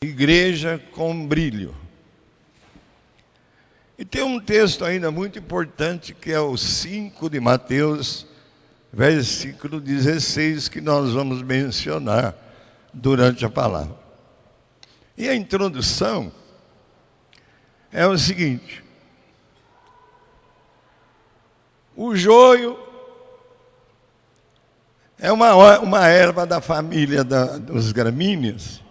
Igreja com brilho. E tem um texto ainda muito importante, que é o 5 de Mateus, versículo 16, que nós vamos mencionar durante a palavra. E a introdução é o seguinte: o joio é uma erva da família dos gramíneas,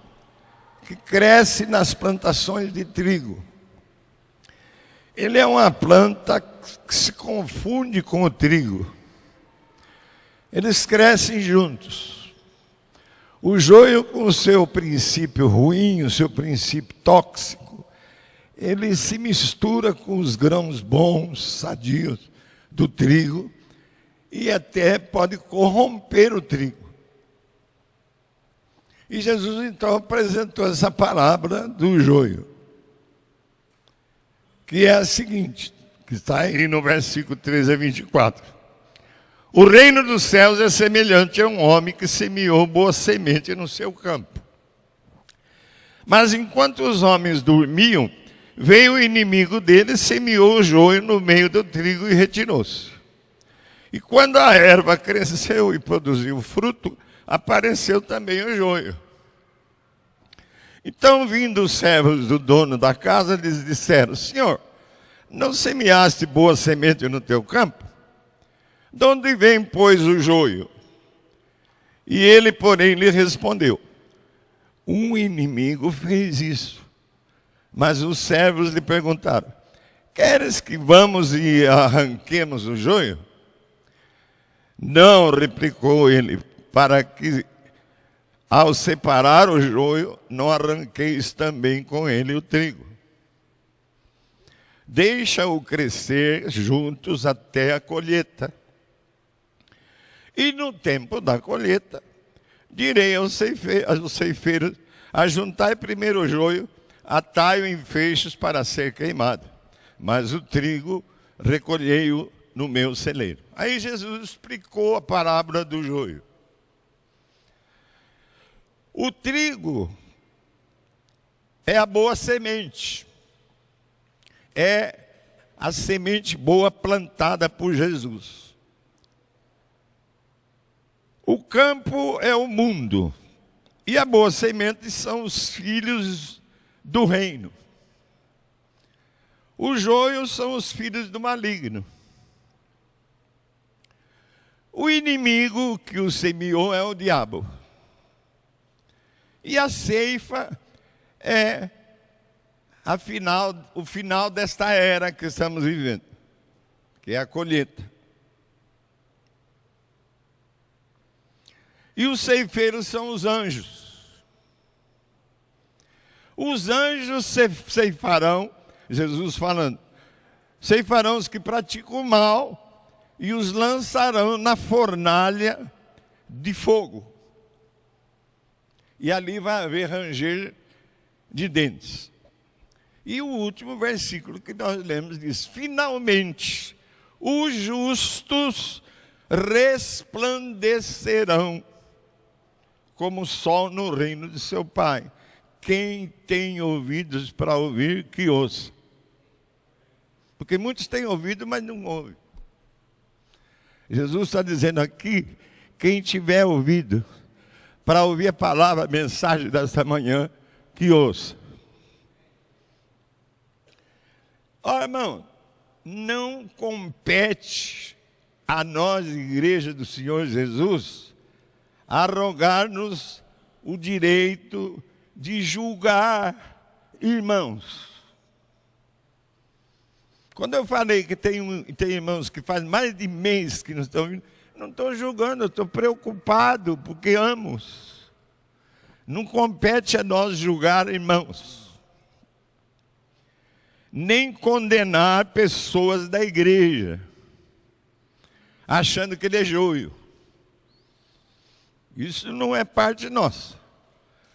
que cresce nas plantações de trigo. Ele é uma planta que se confunde com o trigo. Eles crescem juntos. O joio, com o seu princípio ruim, o seu princípio tóxico, ele se mistura com os grãos bons, sadios do trigo, e até pode corromper o trigo. E Jesus então apresentou essa parábola do joio, que é a seguinte, que está aí no versículo 13 a 24. O reino dos céus é semelhante a um homem que semeou boa semente no seu campo. Mas enquanto os homens dormiam, veio o inimigo dele, semeou o joio no meio do trigo e retirou-se. E quando a erva cresceu e produziu fruto, apareceu também o joio. Então, vindo os servos do dono da casa, lhes disseram: Senhor, não semeaste boa semente no teu campo? De onde vem, pois, o joio? E ele, porém, lhe respondeu: um inimigo fez isso. Mas os servos lhe perguntaram: queres que vamos e arranquemos o joio? Não, replicou ele, para que, ao separar o joio, não arranqueis também com ele o trigo. Deixa-o crescer juntos até a colheita. E no tempo da colheita, direi aos ceifeiros: ajuntai primeiro o joio, atai-o em feixes para ser queimado, mas o trigo recolhei-o no meu celeiro. Aí Jesus explicou a parábola do joio. O trigo é a boa semente, é a semente boa plantada por Jesus. O campo é o mundo, e a boa semente são os filhos do reino. Os joios são os filhos do maligno. O inimigo que o semeou é o diabo. E a ceifa é o final desta era que estamos vivendo, que é a colheita. E os ceifeiros são os anjos. Os anjos ceifarão, Jesus falando, ceifarão os que praticam o mal e os lançarão na fornalha de fogo. E ali vai haver ranger de dentes. E o último versículo que nós lemos diz: finalmente os justos resplandecerão como o sol no reino de seu Pai. Quem tem ouvidos para ouvir, que ouça. Porque muitos têm ouvido, mas não ouvem. Jesus está dizendo aqui: quem tiver ouvido para ouvir a palavra, a mensagem desta manhã, que ouça. Ora, irmão, não compete a nós, igreja do Senhor Jesus, arrogar-nos o direito de julgar irmãos. Quando eu falei que tem irmãos que faz mais de mês que não estão vindo, não estou julgando, eu estou preocupado, porque amo. Não compete a nós julgar irmãos, nem condenar pessoas da igreja, achando que ele é joio. Isso não é parte nossa.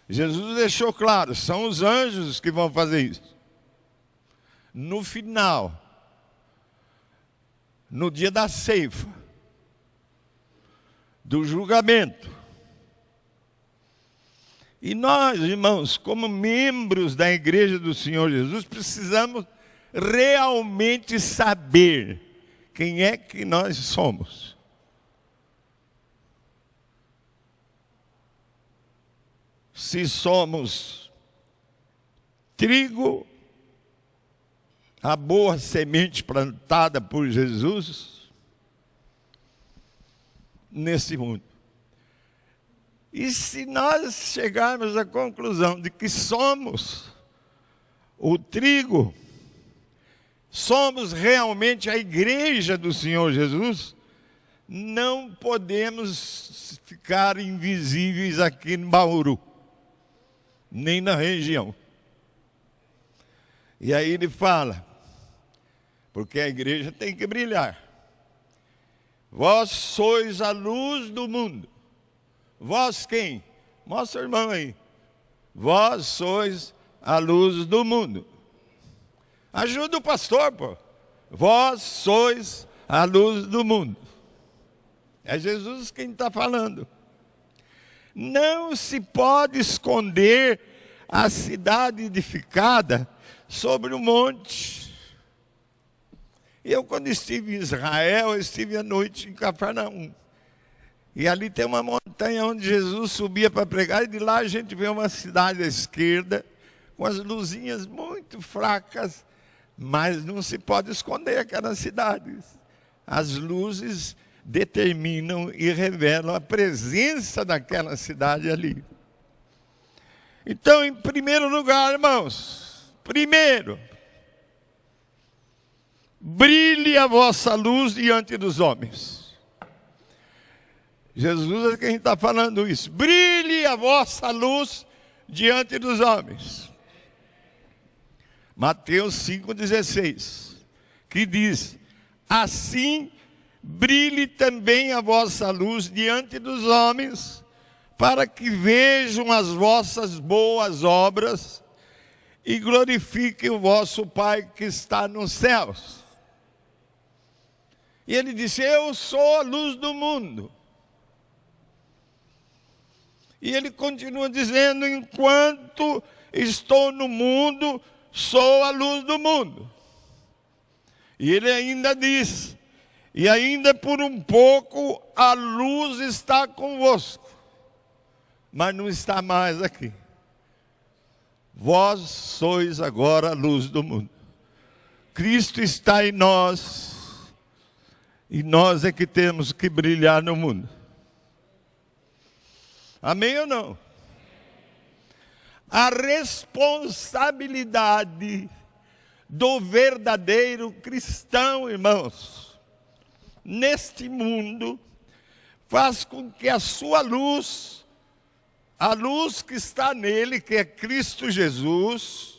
Jesus deixou claro, são os anjos que vão fazer isso. No final, no dia da ceifa, do julgamento, E nós, irmãos, como membros da Igreja do Senhor Jesus, precisamos realmente saber quem é que nós somos. Se somos trigo, a boa semente plantada por Jesus nesse mundo. E se nós chegarmos à conclusão de que somos o trigo, somos realmente a igreja do Senhor Jesus, não podemos ficar invisíveis aqui em Bauru, nem na região. E aí ele fala, porque a igreja tem que brilhar. Vós sois a luz do mundo. Vós quem? Mostra o irmão aí. Vós sois a luz do mundo. Ajuda o pastor, pô. Vós sois a luz do mundo. É Jesus quem está falando. Não se pode esconder a cidade edificada sobre o monte. Eu, quando estive em Israel, eu estive à noite em Cafarnaum. E ali tem uma montanha onde Jesus subia para pregar, e de lá a gente vê uma cidade à esquerda, com as luzinhas muito fracas, mas não se pode esconder aquelas cidades. As luzes determinam e revelam a presença daquela cidade ali. Então, em primeiro lugar, irmãos, brilhe a vossa luz diante dos homens. Jesus é quem está falando isso. Brilhe a vossa luz diante dos homens. Mateus 5,16, que diz: assim brilhe também a vossa luz diante dos homens, para que vejam as vossas boas obras e glorifiquem o vosso Pai que está nos céus. E ele disse: eu sou a luz do mundo. E ele continua dizendo: enquanto estou no mundo, sou a luz do mundo. E ele ainda diz: e ainda por um pouco a luz está convosco, mas não está mais aqui. Vós sois agora a luz do mundo. Cristo está em nós, e nós é que temos que brilhar no mundo. Amém ou não? A responsabilidade do verdadeiro cristão, irmãos, neste mundo, faz com que a sua luz, a luz que está nele, que é Cristo Jesus,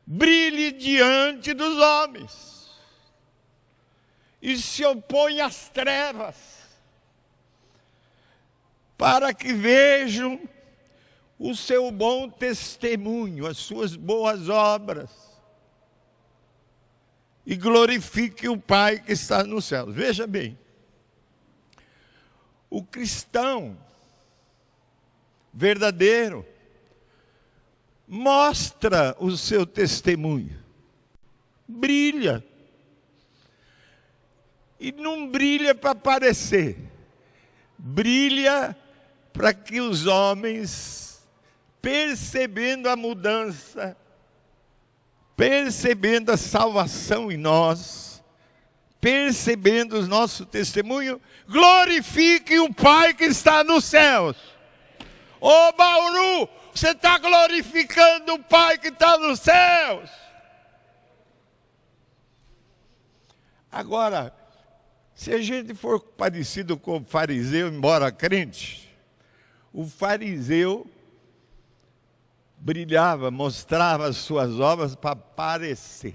brilhe diante dos homens e se opõe às trevas, para que vejam o seu bom testemunho, as suas boas obras, e glorifique o Pai que está nos céus. Veja bem, o cristão verdadeiro mostra o seu testemunho, brilha, e não brilha para aparecer, brilha para que os homens, percebendo a mudança, percebendo a salvação em nós, percebendo o nosso testemunho, glorifiquem o Pai que está nos céus. Ô Bauru, você está glorificando o Pai que está nos céus. Agora, se a gente for parecido com o fariseu, embora crente, o fariseu brilhava, mostrava as suas obras para aparecer.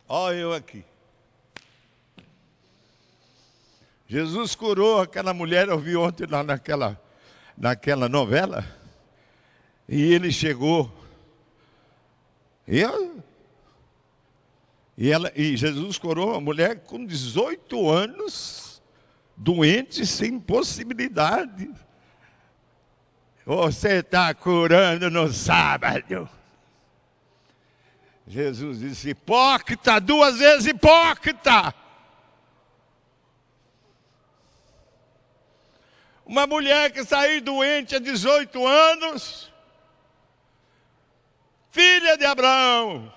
Olha eu aqui. Jesus curou aquela mulher, eu vi ontem lá naquela novela, e ele chegou, e Jesus curou uma mulher com 18 anos, doente, sem possibilidade Você está curando no sábado. Jesus disse: hipócrita, 2 vezes hipócrita. Uma mulher que saiu doente há 18 anos, filha de Abraão,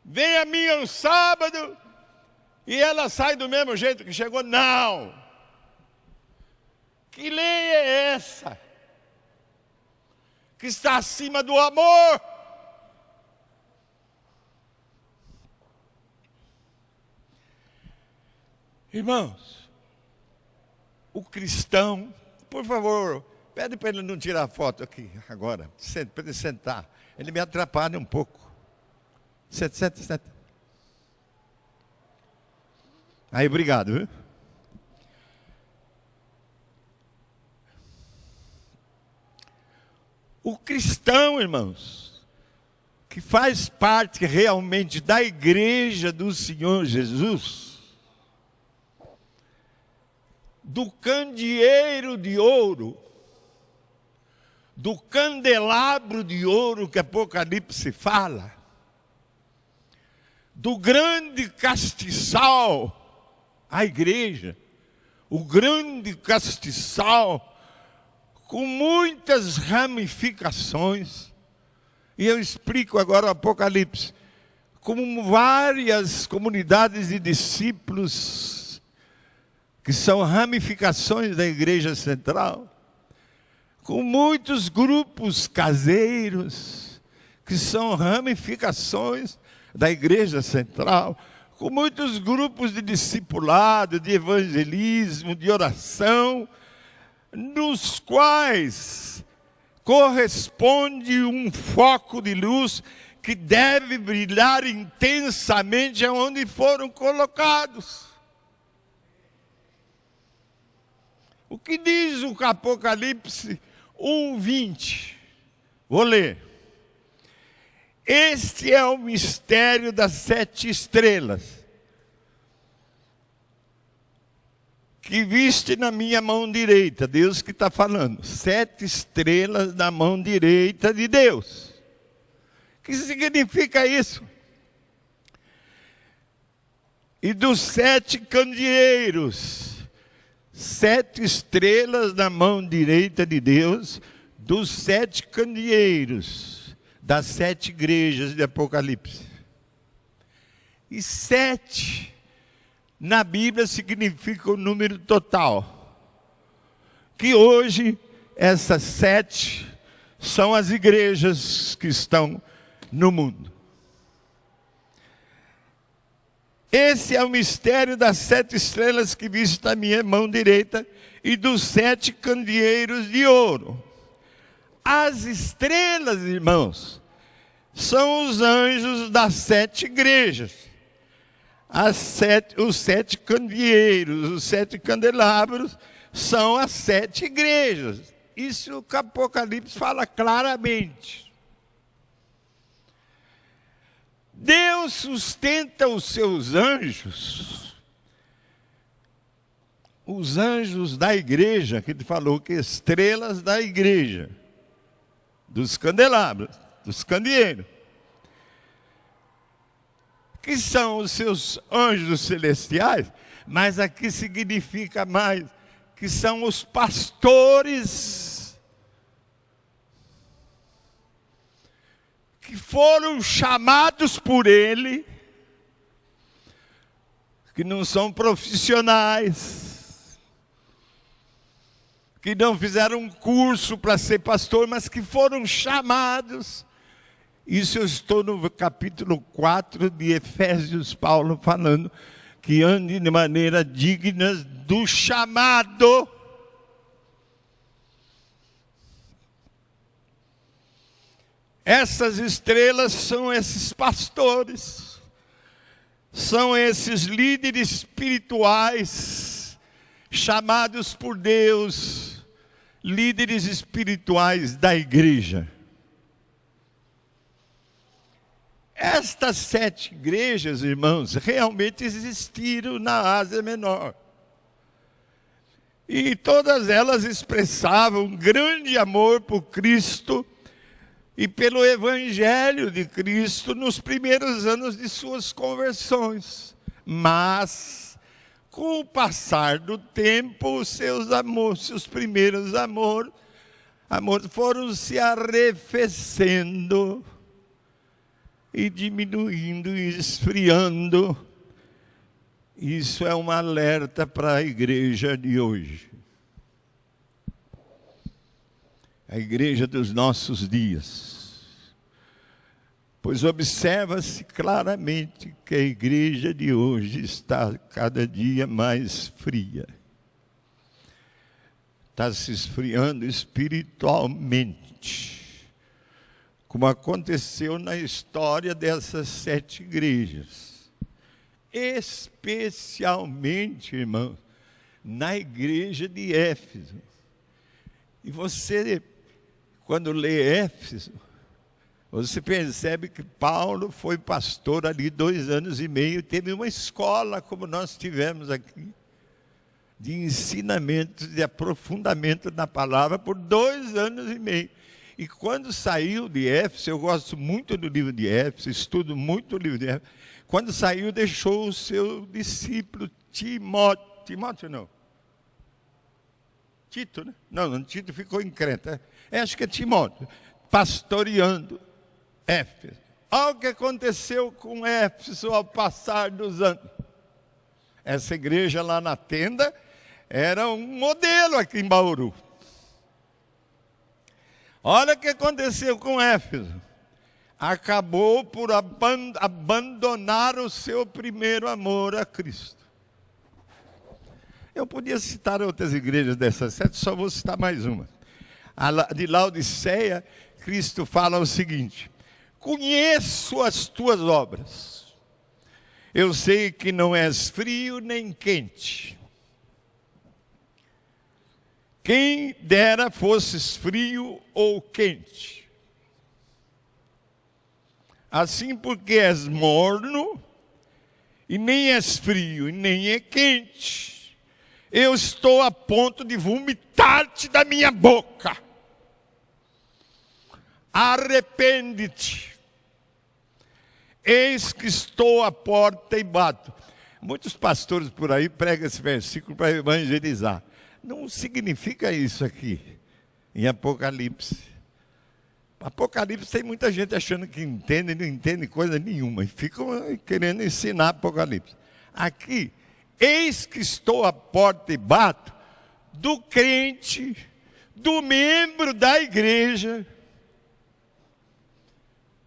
vem a mim um sábado e ela sai do mesmo jeito que chegou? Não. Que lei é essa? Que está acima do amor? Irmãos, o cristão, por favor, pede para ele não tirar foto aqui agora, para ele sentar. Ele me atrapalha um pouco. Senta. Aí, obrigado, viu? O cristão, irmãos, que faz parte realmente da igreja do Senhor Jesus, do candeeiro de ouro, do candelabro de ouro que Apocalipse fala, do grande castiçal, a igreja, o grande castiçal, com muitas ramificações, e eu explico agora o Apocalipse, como várias comunidades de discípulos, que são ramificações da igreja central, com muitos grupos caseiros, que são ramificações da igreja central, com muitos grupos de discipulado, de evangelismo, de oração, nos quais corresponde um foco de luz que deve brilhar intensamente aonde foram colocados. O que diz o Apocalipse 1:20? Vou ler. Este é o mistério das 7 estrelas, que viste na minha mão direita. Deus que está falando. 7 estrelas na mão direita de Deus. O que significa isso? E dos 7 candeeiros, 7 estrelas na mão direita de Deus, dos 7 candeeiros, das 7 igrejas de Apocalipse. E 7 na Bíblia significa o número total. Que hoje essas 7 são as igrejas que estão no mundo. Esse é o mistério das 7 estrelas que viste na minha mão direita e dos 7 candeeiros de ouro. As estrelas, irmãos, são os anjos das 7 igrejas. Os 7 candeeiros, os 7 candelabros são as 7 igrejas. Isso o Apocalipse fala claramente. Deus sustenta os seus anjos, os anjos da igreja, que ele falou que estrelas da igreja, dos candelabros, dos candeeiros, que são os seus anjos celestiais, mas aqui significa mais, que são os pastores que foram chamados por Ele, que não são profissionais, que não fizeram um curso para ser pastor, mas que foram chamados. Isso eu estou no capítulo 4 de Efésios, Paulo falando que ande de maneira digna do chamado. Essas estrelas são esses pastores, são esses líderes espirituais, chamados por Deus, líderes espirituais da igreja. Estas 7 igrejas, irmãos, realmente existiram na Ásia Menor. E todas elas expressavam um grande amor por Cristo e pelo Evangelho de Cristo nos primeiros anos de suas conversões. Mas, com o passar do tempo, os seus primeiros amores foram se arrefecendo e diminuindo e esfriando. Isso é um alerta para a igreja de hoje. A igreja dos nossos dias. Pois observa-se claramente que a igreja de hoje está cada dia mais fria. Está se esfriando espiritualmente, como aconteceu na história dessas 7 igrejas. Especialmente, irmão, na igreja de Éfeso. E você, quando lê Éfeso, você percebe que Paulo foi pastor ali 2 anos e meio, teve uma escola como nós tivemos aqui, de ensinamento, de aprofundamento na palavra por 2 anos e meio. E quando saiu de Éfeso, eu gosto muito do livro de Éfeso, estudo muito o livro de Éfeso. Quando saiu, deixou o seu discípulo Timóteo não. Tito, né? Não, Tito ficou em Creta. Acho que é Timóteo, pastoreando Éfeso. Olha o que aconteceu com Éfeso ao passar dos anos. Essa igreja lá na tenda era um modelo aqui em Bauru. Olha o que aconteceu com Éfeso. Acabou por abandonar o seu primeiro amor a Cristo. Eu podia citar outras igrejas dessas 7, só vou citar mais uma. A de Laodiceia, Cristo fala o seguinte: conheço as tuas obras. Eu sei que não és frio nem quente. Quem dera fosses frio ou quente. Assim, porque és morno, e nem és frio, e nem é quente, eu estou a ponto de vomitar-te da minha boca. Arrepende-te. Eis que estou à porta e bato. Muitos pastores por aí pregam esse versículo para evangelizar. Não significa isso aqui, em Apocalipse. Apocalipse tem muita gente achando que entende e não entende coisa nenhuma. E ficam querendo ensinar Apocalipse. Aqui, eis que estou à porta e bato, do crente, do membro da igreja,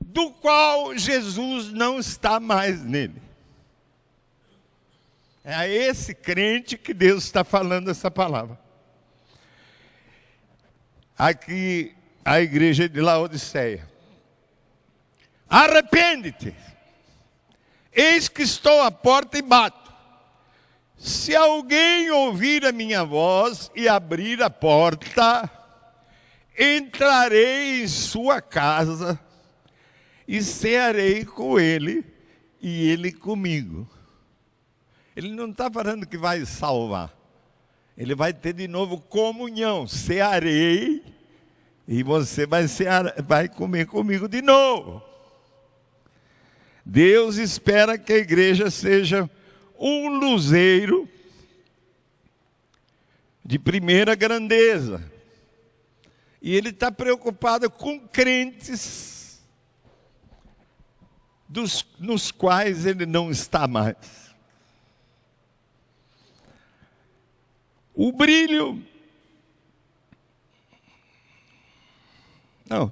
do qual Jesus não está mais nele. É a esse crente que Deus está falando essa palavra. Aqui, a igreja de Laodiceia. Arrepende-te. Eis que estou à porta e bato. Se alguém ouvir a minha voz e abrir a porta, entrarei em sua casa e cearei com ele e ele comigo. Ele não está falando que vai salvar. Ele vai ter de novo comunhão. Cearei e você vai comer comigo de novo. Deus espera que a igreja seja um luzeiro de primeira grandeza. E Ele está preocupado com crentes nos quais Ele não está mais. O brilho... Não,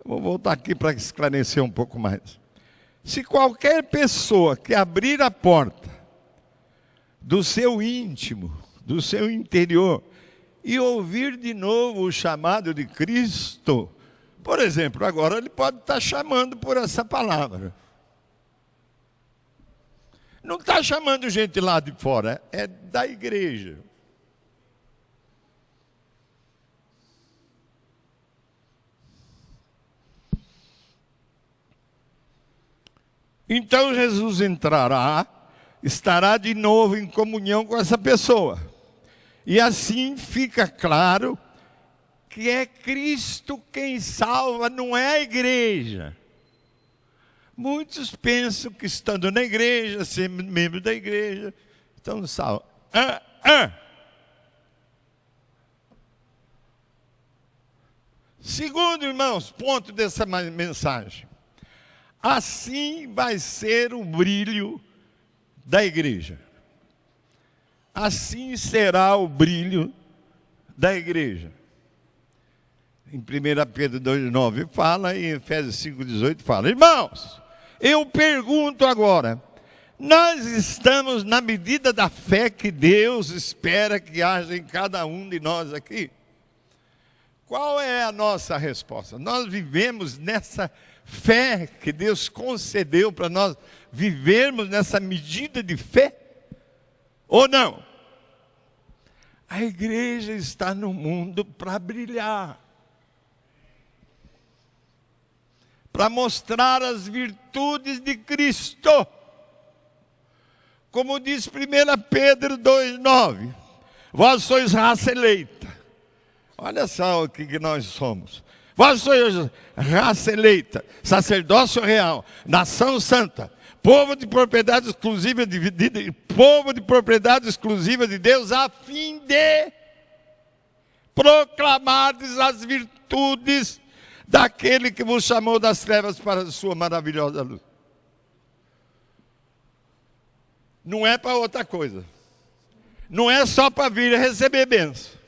vou voltar aqui para esclarecer um pouco mais. Se qualquer pessoa que abrir a porta do seu íntimo, do seu interior, e ouvir de novo o chamado de Cristo, por exemplo, agora ele pode estar chamando por essa palavra. Não está chamando gente lá de fora, é da igreja. Então Jesus entrará, estará de novo em comunhão com essa pessoa. E assim fica claro que é Cristo quem salva, não é a igreja. Muitos pensam que estando na igreja, sendo membro da igreja, estão salvos. Segundo, irmãos, ponto dessa mensagem. Assim vai ser o brilho da igreja. Assim será o brilho da igreja. Em 1 Pedro 2,9 fala, e em Efésios 5,18 fala: irmãos, eu pergunto agora, nós estamos na medida da fé que Deus espera que haja em cada um de nós aqui? Qual é a nossa resposta? Nós vivemos nessa fé que Deus concedeu para nós vivermos nessa medida de fé? Ou não? A igreja está no mundo para brilhar, para mostrar as virtudes de Cristo. Como diz 1 Pedro 2,9, vós sois raça eleita. Olha só o que nós somos. Vós sois raça eleita, sacerdócio real, nação santa, povo de propriedade exclusiva de Deus, a fim de proclamardes as virtudes daquele que vos chamou das trevas para a sua maravilhosa luz. Não é para outra coisa. Não é só para vir receber bênção.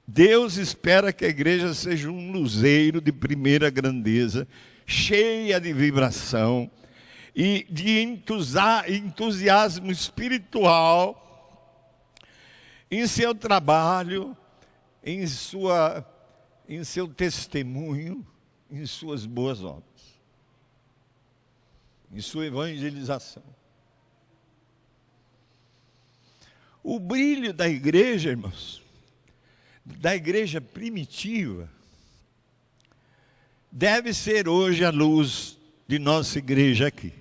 Deus espera que a igreja seja um luzeiro de primeira grandeza, cheia de vibração e de entusiasmo espiritual em seu trabalho, em seu testemunho, em suas boas obras, em sua evangelização. O brilho da igreja, irmãos, da igreja primitiva, deve ser hoje a luz de nossa igreja aqui.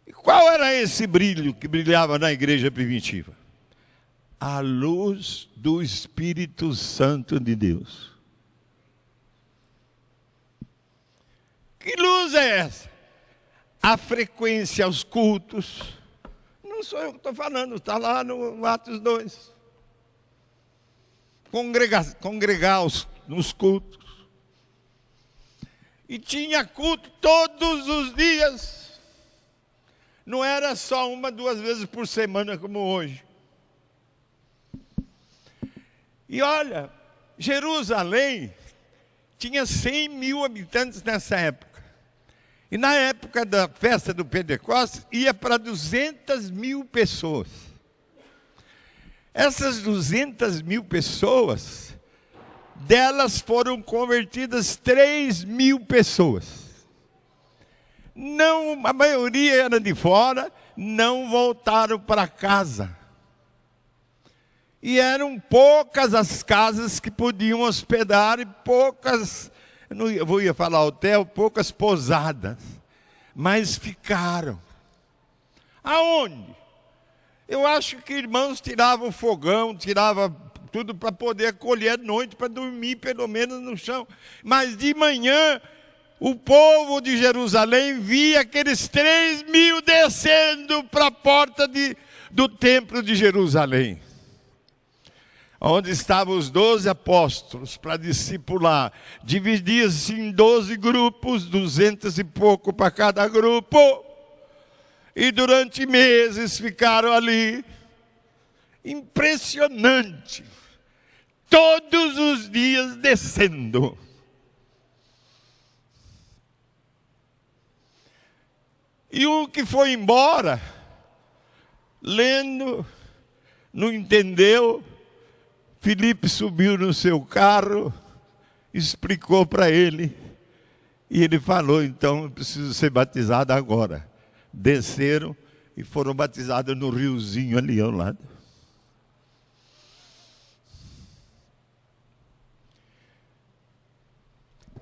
E qual era esse brilho que brilhava na igreja primitiva? A luz do Espírito Santo de Deus. Que luz é essa? A frequência aos cultos. Não sou eu que estou falando, está lá no Atos 2. Congregar nos cultos. E tinha culto todos os dias. Não era só 1, 2 vezes por semana como hoje. E olha, Jerusalém tinha 100 mil habitantes nessa época. E na época da festa do Pentecostes, ia para 200 mil pessoas. Essas 200 mil pessoas, delas foram convertidas 3 mil pessoas. Não, a maioria era de fora, não voltaram para casa. E eram poucas as casas que podiam hospedar e poucas, eu ia falar hotel, poucas pousadas. Mas ficaram. Aonde? Eu acho que irmãos tiravam fogão, tiravam tudo para poder acolher à noite, para dormir pelo menos no chão. Mas de manhã, o povo de Jerusalém via aqueles 3 mil descendo para a porta do templo de Jerusalém, onde estavam os 12 apóstolos para discipular. Dividia-se em 12 grupos, 200 e pouco para cada grupo. E durante meses ficaram ali. Impressionante. Todos os dias descendo. E o que foi embora, lendo, não entendeu. Filipe subiu no seu carro, explicou para ele. E ele falou, então, eu preciso ser batizado agora. Desceram e foram batizados no riozinho ali ao lado.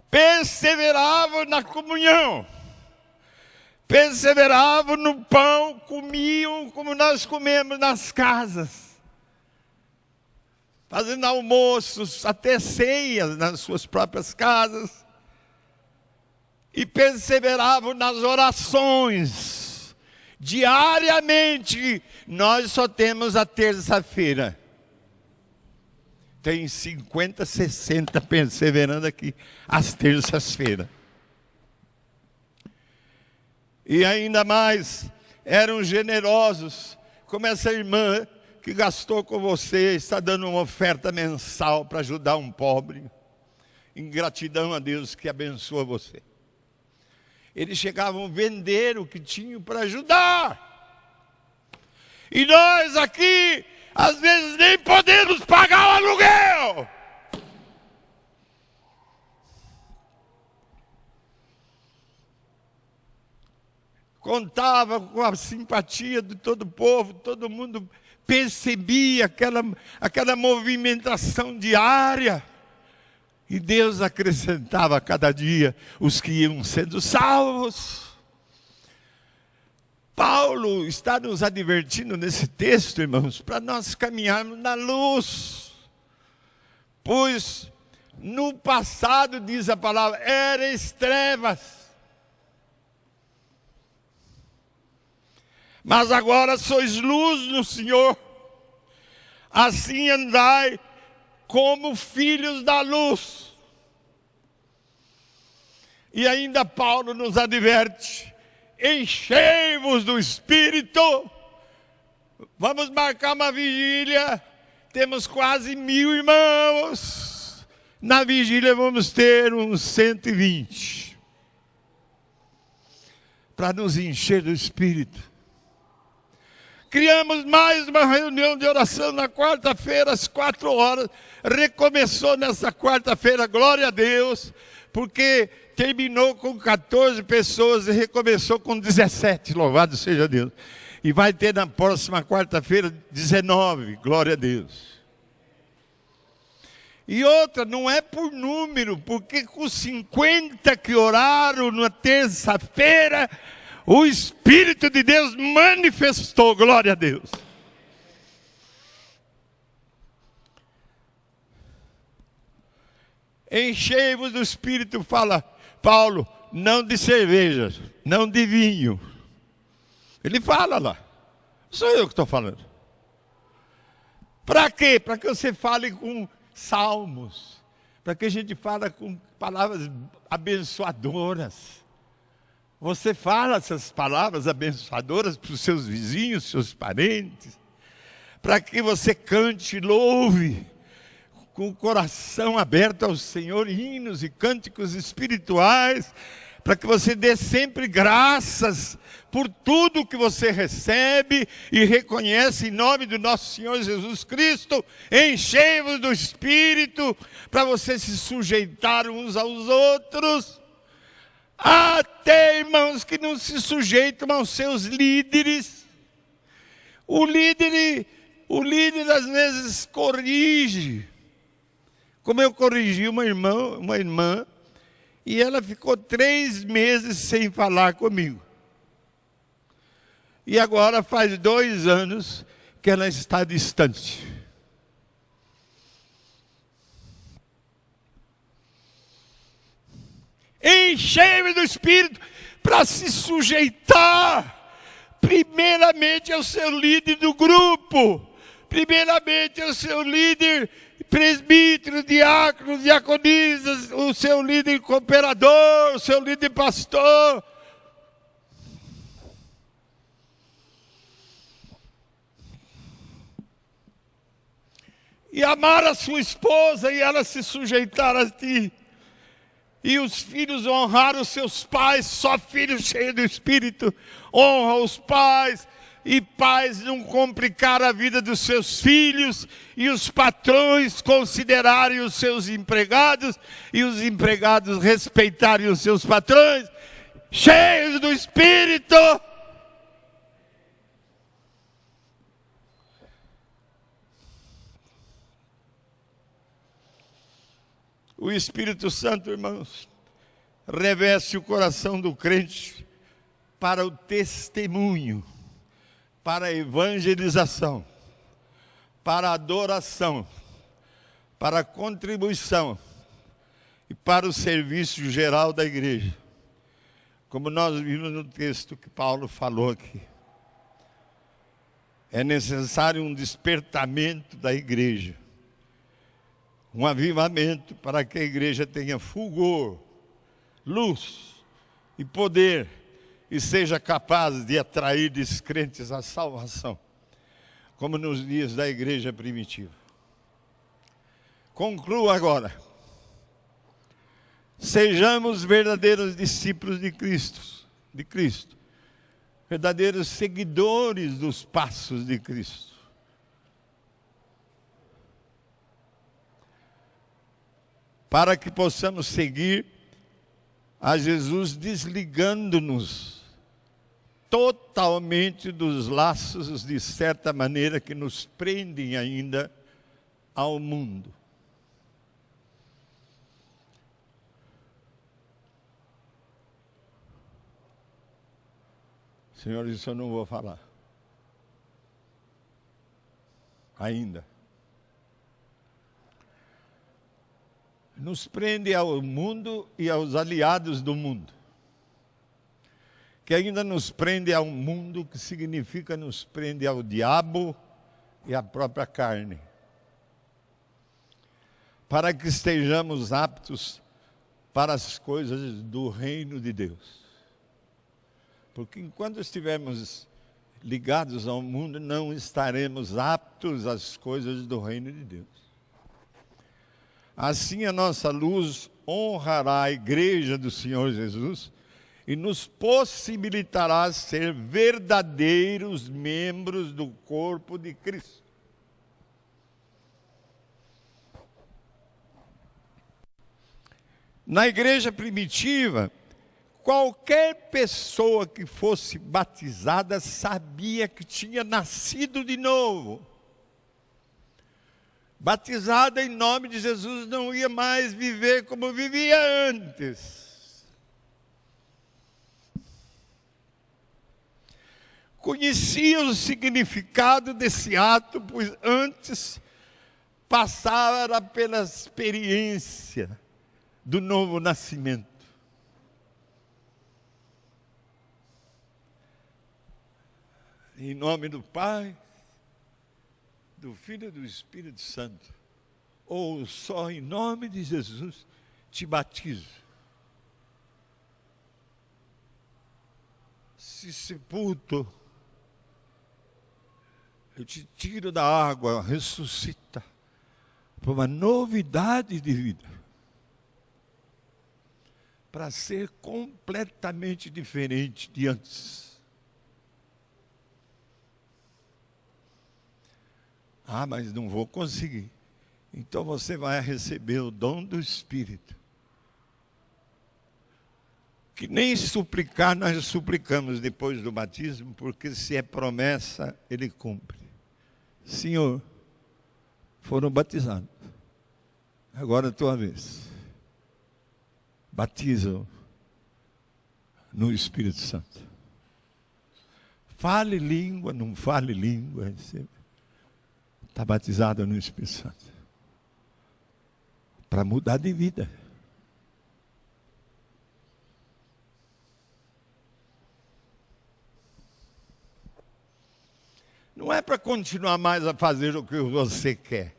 Perseveravam na comunhão. perseveravam no pão, comiam como nós comemos nas casas, fazendo almoços, até ceias nas suas próprias casas, e perseveravam nas orações. Diariamente, nós só temos a terça-feira. Tem 50, 60 perseverando aqui, às terças-feiras. E ainda mais, eram generosos, como essa irmã que gastou com você, está dando uma oferta mensal para ajudar um pobre, em gratidão a Deus que abençoa você. Eles chegavam a vender o que tinham para ajudar. E nós aqui, às vezes, nem podemos pagar o aluguel. Contava com a simpatia de todo o povo, todo mundo percebia aquela movimentação diária. E Deus acrescentava a cada dia os que iam sendo salvos. Paulo está nos advertindo nesse texto, irmãos, para nós caminharmos na luz. Pois no passado, diz a palavra, erais trevas. Mas agora sois luz no Senhor. Assim andai como filhos da luz. E ainda Paulo nos adverte: enchei-vos do Espírito. Vamos marcar uma vigília. Temos quase 1000 irmãos. Na vigília vamos ter uns 120. Para nos encher do Espírito. Criamos mais uma reunião de oração na quarta-feira, às 4 horas. Recomeçou nessa quarta-feira, glória a Deus, porque terminou com 14 pessoas e recomeçou com 17, louvado seja Deus. E vai ter na próxima quarta-feira 19, glória a Deus. E outra, não é por número, porque com 50 que oraram na terça-feira, o Espírito de Deus manifestou, glória a Deus. Enchei-vos do Espírito, fala Paulo, não de cerveja, não de vinho. Ele fala lá, sou eu que estou falando. Para quê? Para que você fale com salmos, para que a gente fale com palavras abençoadoras. Você fala essas palavras abençoadoras para os seus vizinhos, seus parentes, para que você cante, louve, com o coração aberto ao Senhor, hinos e cânticos espirituais, para que você dê sempre graças por tudo que você recebe e reconhece em nome do nosso Senhor Jesus Cristo. Enchei-vos do Espírito, para você se sujeitar uns aos outros. Até irmãos que não se sujeitam aos seus líderes. O líder às vezes corrige. Como eu corrigi uma irmã, e ela ficou 3 meses sem falar comigo. E agora faz 2 anos que ela está distante. Enchei-me do Espírito para se sujeitar, primeiramente ao seu líder do grupo, primeiramente ao seu líder presbítero, diácono, diaconisas, o seu líder cooperador, o seu líder pastor. E amar a sua esposa e ela se sujeitar a ti. E os filhos honrar os seus pais, só filhos cheios do Espírito, honra os pais, e pais não complicar a vida dos seus filhos, e os patrões considerarem os seus empregados, e os empregados respeitarem os seus patrões, cheios do Espírito. O Espírito Santo, irmãos, reveste o coração do crente para o testemunho, para a evangelização, para a adoração, para a contribuição e para o serviço geral da igreja. Como nós vimos no texto que Paulo falou aqui. É necessário um despertamento da igreja, um avivamento para que a igreja tenha fulgor, luz e poder e seja capaz de atrair descrentes à salvação, como nos dias da igreja primitiva. Concluo agora. Sejamos verdadeiros discípulos de Cristo, verdadeiros seguidores dos passos de Cristo. Para que possamos seguir a Jesus desligando-nos totalmente dos laços, de certa maneira, que nos prendem ainda ao mundo. Senhor, isso eu não vou falar. Ainda. Nos prende ao mundo e aos aliados do mundo. Que ainda nos prende ao mundo, que significa nos prende ao diabo e à própria carne. Para que estejamos aptos para as coisas do reino de Deus. Porque enquanto estivermos ligados ao mundo, não estaremos aptos às coisas do reino de Deus. Assim a nossa luz honrará a igreja do Senhor Jesus e nos possibilitará ser verdadeiros membros do corpo de Cristo. Na igreja primitiva, qualquer pessoa que fosse batizada sabia que tinha nascido de novo. Batizada em nome de Jesus, não ia mais viver como vivia antes. Conhecia o significado desse ato, pois antes passara pela experiência do novo nascimento. Em nome do Pai, do Filho e do Espírito Santo, ou só em nome de Jesus, te batizo. Se sepulto, eu te tiro da água, ressuscita, para uma novidade de vida, para ser completamente diferente de antes. Ah, mas não vou conseguir. Então você vai receber o dom do Espírito. Que nem suplicar nós suplicamos depois do batismo, porque se é promessa, Ele cumpre. Senhor, foram batizados. Agora é a tua vez. Batiza no Espírito Santo. Fale língua, não fale língua, está batizado no Espírito Santo. Para mudar de vida. Não é para continuar mais a fazer o que você quer.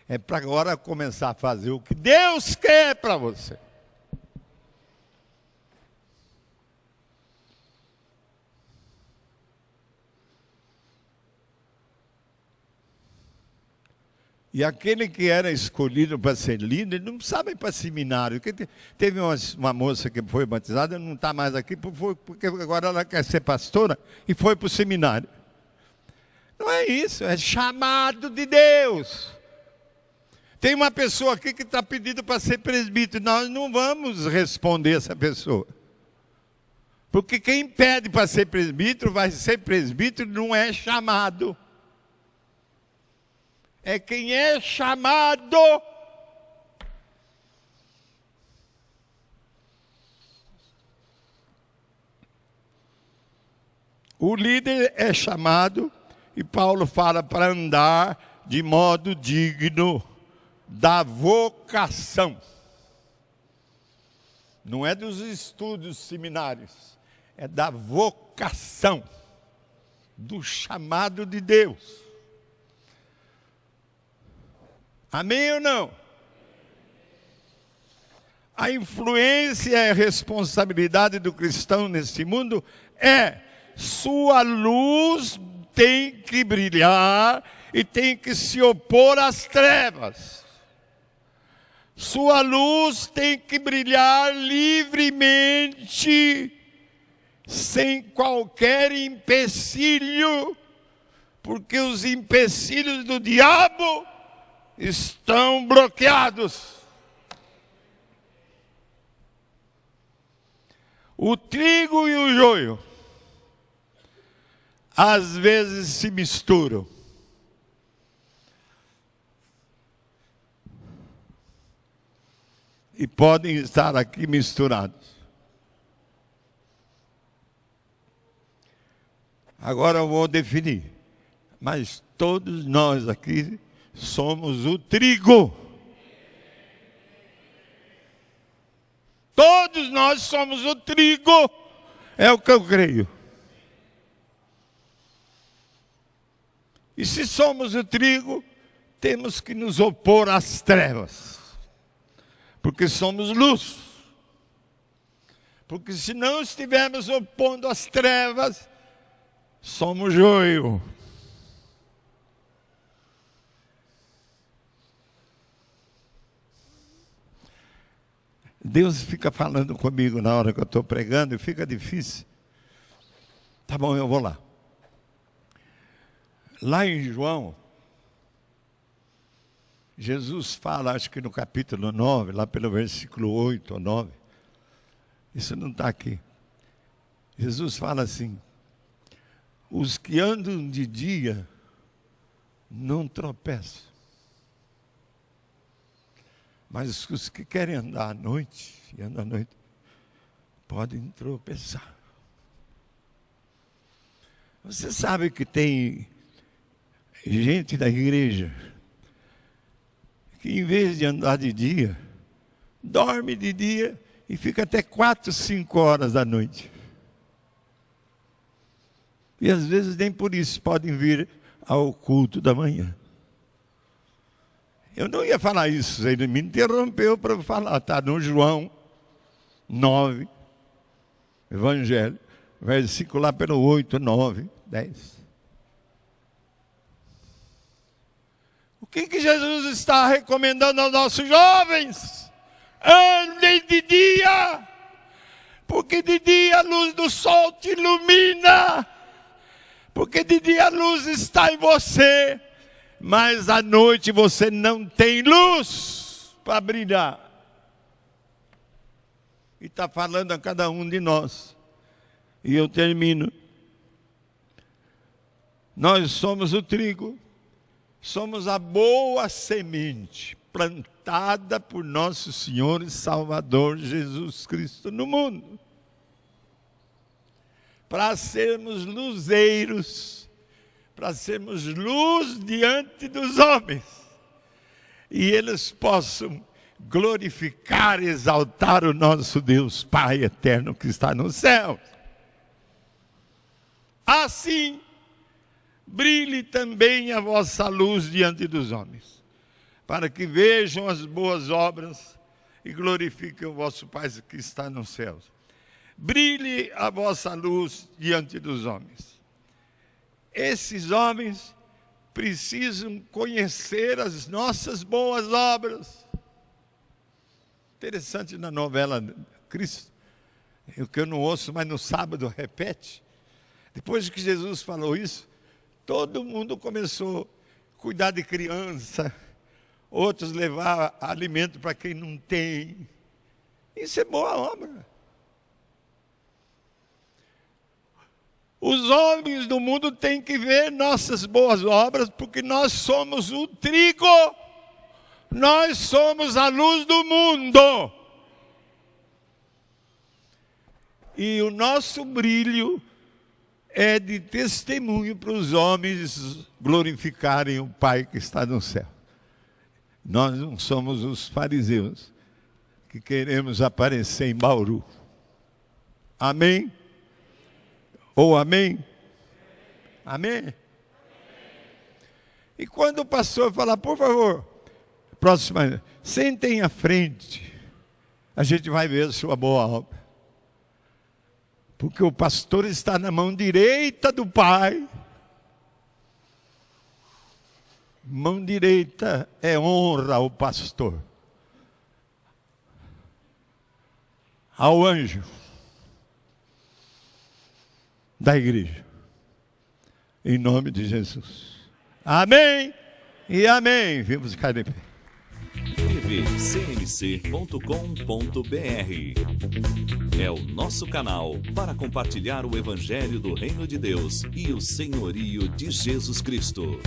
É para agora começar a fazer o que Deus quer para você. E aquele que era escolhido para ser líder, não precisava ir para seminário. Teve uma moça que foi batizada, não está mais aqui, porque agora ela quer ser pastora e foi para o seminário. Não é isso, é chamado de Deus. Tem uma pessoa aqui que está pedindo para ser presbítero. Nós não vamos responder essa pessoa. Porque quem pede para ser presbítero, vai ser presbítero, não é chamado. É quem é chamado. O líder é chamado, e Paulo fala, para andar de modo digno da vocação. Não é dos estudos seminários, é da vocação, do chamado de Deus. Amém ou não? A influência e a responsabilidade do cristão nesse mundo é: sua luz tem que brilhar e tem que se opor às trevas. Sua luz tem que brilhar livremente, sem qualquer empecilho, porque os empecilhos do diabo estão bloqueados. O trigo e o joio às vezes se misturam. E podem estar aqui misturados. Agora eu vou definir. Mas todos nós aqui somos o trigo. Todos nós somos o trigo. É o que eu creio. E se somos o trigo, temos que nos opor às trevas. Porque somos luz. Porque se não estivermos opondo às trevas, somos joio. Deus fica falando comigo na hora que eu estou pregando e fica difícil. Tá bom, eu vou lá. Lá em João, Jesus fala, acho que no capítulo 9, lá pelo versículo 8 ou 9, isso não está aqui. Jesus fala assim: os que andam de dia não tropeçam, mas os que querem andar à noite, e andam à noite, podem tropeçar. Você sabe que tem gente da igreja que, em vez de andar de dia, dorme de dia e fica até 4, 5 horas da noite. E às vezes nem por isso podem vir ao culto da manhã. Eu não ia falar isso, ele me interrompeu para falar. Está no João 9, Evangelho, versículo lá pelo 8, 9, 10. O que Jesus está recomendando aos nossos jovens? Andem de dia, porque de dia a luz do sol te ilumina, porque de dia a luz está em você, mas à noite você não tem luz para brilhar. E está falando a cada um de nós. E eu termino. Nós somos o trigo. Somos a boa semente plantada por nosso Senhor e Salvador Jesus Cristo no mundo, para sermos luzeiros, para sermos luz diante dos homens, e eles possam glorificar e exaltar o nosso Deus Pai eterno que está no céu. Assim, brilhe também a vossa luz diante dos homens, para que vejam as boas obras e glorifiquem o vosso Pai que está nos céus. Brilhe a vossa luz diante dos homens. Esses homens precisam conhecer as nossas boas obras. Interessante na novela Cristo, o que eu não ouço, mas no sábado repete. Depois que Jesus falou isso, todo mundo começou a cuidar de criança, outros levar alimento para quem não tem. Isso é boa obra. Os homens do mundo têm que ver nossas boas obras, porque nós somos o trigo, nós somos a luz do mundo. E o nosso brilho é de testemunho para os homens glorificarem o Pai que está no céu. Nós não somos os fariseus que queremos aparecer em Bauru. Amém? Ou amém? Amém? E quando o pastor falar, por favor, próxima, sentem à frente, a gente vai ver a sua boa obra. Porque o pastor está na mão direita do Pai. Mão direita é honra ao pastor, ao anjo da igreja, em nome de Jesus. Amém e amém. Vamos ficar de pé. tvcmc.com.br é o nosso canal para compartilhar o Evangelho do Reino de Deus e o senhorio de Jesus Cristo.